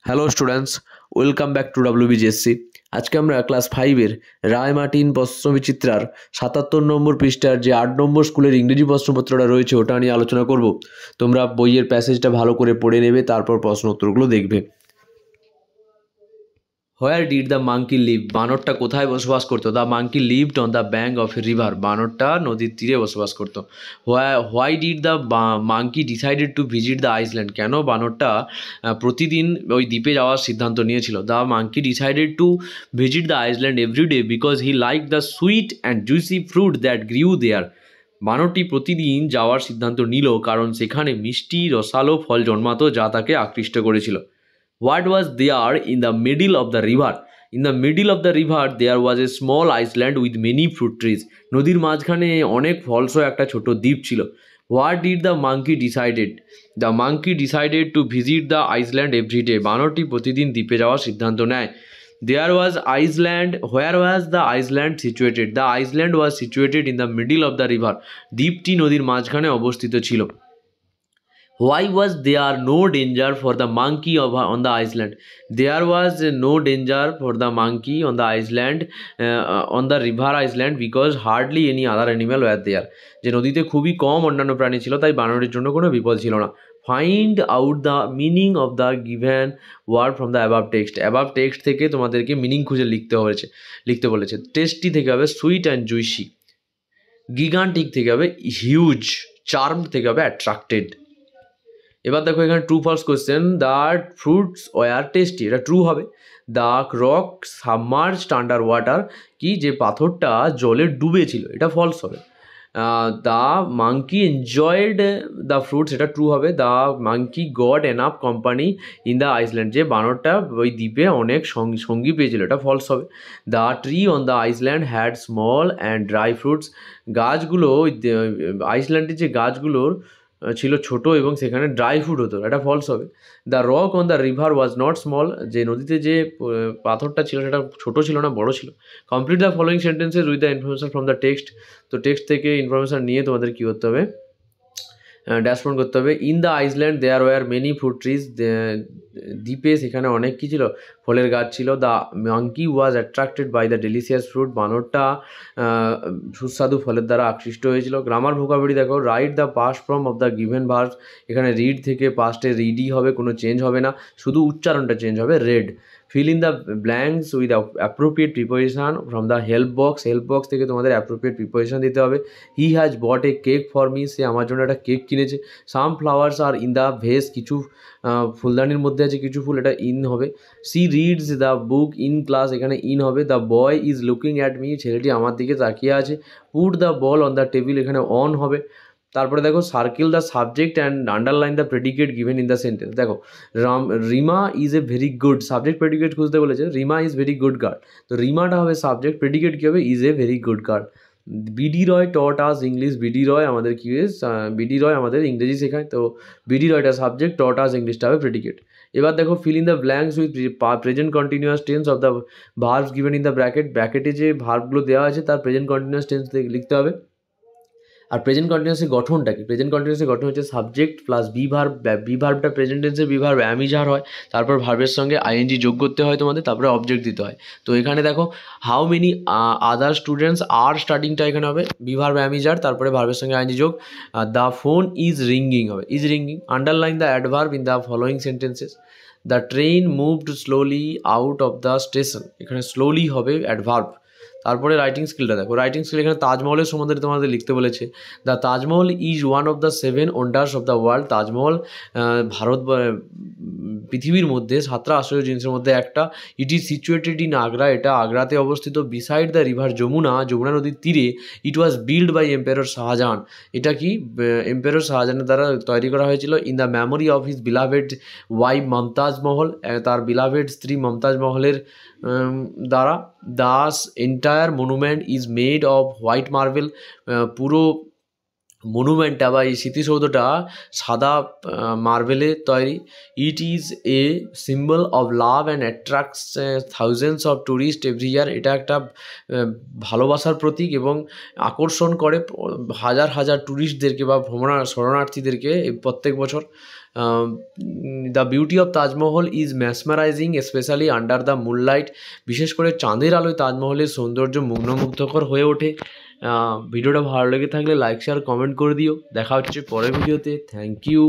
Hello students, welcome back to WBGSC। আজকে আমরা class 5-এর রায় Martin প্রশ্নবিচিত্রার 77 নম্বর পৃষ্ঠার যে 8 নম্বর স্কুলের ইংরেজি প্রশ্নপত্রটা রয়েছে ওটা নিয়ে আলোচনা করব। তোমরা বইয়ের প্যাসেজটা ভালো করে পড়ে নেবে, তারপর প্রশ্ন উত্তরগুলো দেখবে। Where did the monkey live? বানরটা কোথায় বসবাস করতো? The monkey lived on the bank of a river. বানরটা নদীর তীরে বসবাস করতো। Why did the monkey decided to visit the island? কেন বানরটা প্রতিদিন ওই দ্বীপে যাওয়ার সিদ্ধান্ত নিয়েছিল? The monkey decided to visit the island every day because he like the sweet and juicy fruit that grew there. বানরটি প্রতিদিন যাওয়ার সিদ্ধান্ত নিল কারণ সেখানে মিষ্টি রসালো ফল জন্মাতো যা তাকে আকৃষ্ট করেছিল। What was there in the middle of the river? In the middle of the river there was a small island with many fruit trees. নদীর মাঝখানে অনেক ফলসহ একটা ছোট দ্বীপ ছিল। What did the monkey decided? The monkey decided to visit the island every day. বানরটি প্রতিদিন দ্বীপে যাওয়ার সিদ্ধান্ত নেয়। There was Iceland. Where was the island situated? The island was situated in the middle of the river. দ্বীপটি নদীর মাঝখানে অবস্থিত ছিল। Why was there no danger for the monkey on the island? There was no danger for the monkey on the island, on the river island, because hardly any other animal were there. যে নদীতে খুবই কম অন্যান্য প্রাণী ছিল, তাই বানরের জন্য কোনো বিপদ ছিল না। Find out the meaning of the given word from the above text. Above text থেকে তোমাদেরকে মিনিং খুঁজে লিখতে বলেছে। টেস্টি থেকে হবে সুইট অ্যান্ড জুইসি, গিগান্টিক থেকে হবে হিউজ, চার্মড থেকে হবে অ্যাট্রাক্টেড। এবার দেখো এখানে true false question. The fruits were tasty, এটা ট্রু হবে। The rock submerged under water, কি যে পাথরটা জলে ডুবেছিল, এটা ফলস হবে। The monkey enjoyed the fruits, এটা ট্রু হবে। The monkey got enough company in the island, যে বানরটা ওই দ্বীপে অনেক সঙ্গী পেয়েছিল, এটা ফলস হবে। The tree on the Iceland had small and dry fruits, গাছগুলো আইসল্যান্ডের যে গাছগুলোর ছিল ছোট এবং সেখানে ড্রাই ফ্রুট হতো, এটা ফলস হবে। The rock on the river was not small, যে নদীতে যে পাথরটা ছিল সেটা ছোট ছিল না, বড় ছিল। Complete the following sentences with the information from the text. তো টেক্সট থেকে ইনফরমেশান নিয়ে তোমাদের কী করতে হবে, ড্যাশবোর্ড করতে হবে। In the island there were many fruit trees, দ্বীপে সেখানে অনেক কী ছিল, ফলের গাছ ছিল। The monkey was attracted by the delicious fruit, বানরটা সুস্বাদু ফলের দ্বারা আকৃষ্ট হয়েছিল। গ্রামার ভোকাবুলারি দেখো। Write the past form of the given verbs, এখানে রিড থেকে পাস্টে রিডই হবে, কোনো চেঞ্জ হবে না, শুধু উচ্চারণটা চেঞ্জ হবে, read. Fill in the blanks with appropriate preposition from the help box, help box থেকে তোমাদের অ্যাপ্রোপ্রিয়েট প্রিপোজিশন দিতে হবে। He has bought a cake for me, সে আমার জন্য একটা কেক কিনেছে। Some flowers are in the vase, কিছু ফুলদানির মধ্যে আছে কিছু ফুল, এটা ইন হবে। She reads the book in class, এখানে ইন হবে। The boy is looking at me, ছেলেটি আমার দিকে তাকিয়ে আছে। Put the ball on the table, এখানে অন হবে। তারপরে দেখো circle the subject and underline the predicate given in the sentence. দেখো Rima is a very good, subject predicate খুঁজতে বলেছে। Rima is very good girl, তো রিমাটা হবে সাবজেক্ট, প্রেডিকেট কী হবে, is a very good girl. BD Roy taught us English, BD Roy আমাদের কী বিডি রয় আমাদের ইংরেজি শেখায়, তো বিডি রয়টা সাবজেক্ট, টট আস ইংলিশটা হবে প্রেডিকেট। এবার দেখো fill in the blanks with present continuous tense of the verbs given in the bracket, ব্র্যাকেটে যে ভার্বগুলো দেওয়া আছে তার প্রেজেন্ট কন্টিনিউয়াস টেন্স লিখতে হবে। আর প্রেজেন্ট কন্টিনিউয়াসের গঠনটা কি, প্রেজেন্ট কন্টিনিউয়াসের গঠন হচ্ছে subject plus be verb, be ভার্বটা প্রেজেন্ট টেন্সের বি ভার্ব অ্যামিজার হয়, তারপর ভার্বের সঙ্গে আইএনজি যোগ করতে হয় তোমাদের, তারপরে অবজেক্ট দিতে হয়। তো এখানে দেখো how many other students are স্টার্টিংটা এখানে হবে বি ভার্ব অ্যামিজার, তারপরে ভার্বের সঙ্গে আইএনজি যোগ। দ্য ফোন ইজ রিঙ্গিং হবে, is ringing. Underline the adverb in the following sentences. The train moved slowly out of the station, এখানে স্লোলি হবে adverb. তারপরে রাইটিং স্কিলটা দেখো। রাইটিং স্কিল এখানে তাজমহলের সম্বন্ধে তোমাদের লিখতে বলেছে। The Taj Mahal is one of the 7 wonders of the world, Taj Mahal পৃথিবীর মধ্যে 7টা আশ্চর্য জিনিসের মধ্যে একটা। It is situated in Agra, এটা আগ্রাতে অবস্থিত। Beside the river Yamuna, Yamuna নদীর তীরে। It was build by empire Shahjahan, এটা কি এম্পায়ার শাহজাহানের দ্বারা তৈরি করা হয়েছিল। In the memory of his beloved wife Mumtaz Mahal, তার বিলাভেড স্ত্রী মমতাজ মহলের দ্বারা। Thus entire monument is made off white marble, পুরো মনুমেন্টটা বা এই স্মৃতিসৌধটা সাদা মার্বেলের তৈরি। It is a symbol of love and attracts thousands of tourist every year. এটা একটা ভালোবাসার প্রতীক এবং আকর্ষণ করে হাজার হাজার ট্যুরিস্টদেরকে বা শরণার্থীদেরকে প্রত্যেক বছর। The beauty of Taj Mahal is mesmerising specially under the moonlight. বিশেষ করে চাঁদের আলোয় তাজমহলের সৌন্দর্য মুগ্ধকর হয়ে ওঠে। ভিডিওটা ভালো লেগে থাকলে লাইক শেয়ার কমেন্ট করে দিও। দেখা হচ্ছে পরের ভিডিওতে। Thank you.